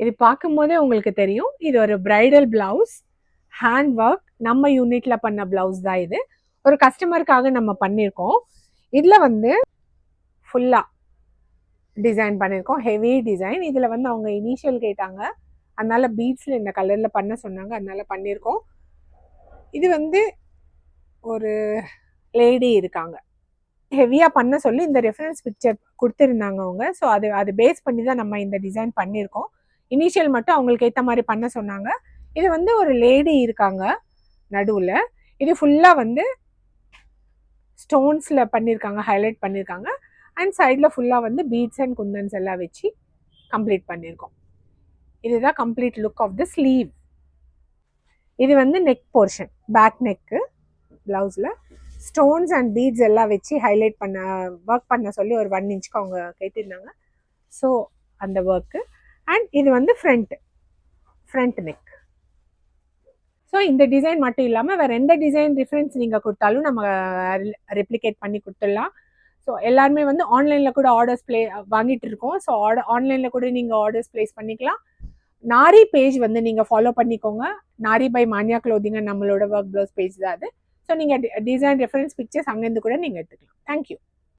இது பார்க்கும்போதே உங்களுக்கு தெரியும் இது ஒரு பிரைடல் பிளவுஸ், ஹேண்ட் ஒர்க், நம்ம யூனிட்ல பண்ண பிளவுஸ் தான் இது. ஒரு கஸ்டமருக்காக நம்ம பண்ணியிருக்கோம். இதில் வந்து ஃபுல்லாக டிசைன் பண்ணியிருக்கோம், ஹெவி டிசைன். இதில் வந்து அவங்க இனிஷியல் கேட்டாங்க, அதனால பீட்ஸில் இந்த கலரில் பண்ண சொன்னாங்க, அதனால பண்ணியிருக்கோம். இது வந்து ஒரு லேடி இருக்காங்க, ஹெவியாக பண்ண சொல்லி இந்த ரெஃபரன்ஸ் பிக்சர் கொடுத்துருந்தாங்க அவங்க. ஸோ அது பேஸ் பண்ணி தான் நம்ம இந்த டிசைன் பண்ணியிருக்கோம். இனிஷியல் மட்டும் அவங்களுக்கு ஏற்ற மாதிரி பண்ண சொன்னாங்க. இது வந்து ஒரு லேடி இருக்காங்க நடுவில். இது ஃபுல்லாக வந்து ஸ்டோன்ஸில் பண்ணியிருக்காங்க, ஹைலைட் பண்ணியிருக்காங்க. அண்ட் சைடில் ஃபுல்லாக வந்து பீட்ஸ் அண்ட் குந்தன்ஸ் எல்லாம் வச்சு கம்ப்ளீட் பண்ணியிருக்கோம். இதுதான் complete look of the sleeve. இது வந்து நெக் போர்ஷன், பேக் நெக்கு ப்ளவுஸில் ஸ்டோன்ஸ் அண்ட் பீட்ஸ் எல்லாம் வச்சு ஹைலைட் பண்ண ஒர்க் பண்ண சொல்லி ஒரு 1 இன்ச்சுக்கு அவங்க கேட்டிருந்தாங்க. ஸோ அந்த ஒர்க்கு. அண்ட் இது வந்து ஃப்ரண்ட் நெக். ஸோ இந்த டிசைன் மட்டும் இல்லாமல் வேறு எந்த டிசைன் டிஃப்ரென்ஸ் நீங்கள் கொடுத்தாலும் நம்ம ரெப்ளிகேட் பண்ணி கொடுத்துடலாம். ஸோ எல்லாருமே வந்து ஆன்லைனில் கூட ஆர்டர்ஸ் வாங்கிட்டு இருக்கோம். ஸோ ஆன்லைனில் கூட நீங்கள் ஆர்டர்ஸ் ப்ளேஸ் பண்ணிக்கலாம். நாரி பேஜ் வந்து நீங்கள் ஃபாலோ பண்ணிக்கோங்க. நாரி பை மானியா க்ளோதிங் நம்மளோட ஒர்க் ப்ளவுஸ் பேஜ் தான் அது. ஸோ நீங்கள் டிசைன் ரெஃபரன்ஸ் பிக்சர்ஸ் அங்கேருந்து கூட நீங்கள் எடுத்துக்கலாம். தேங்க்யூ.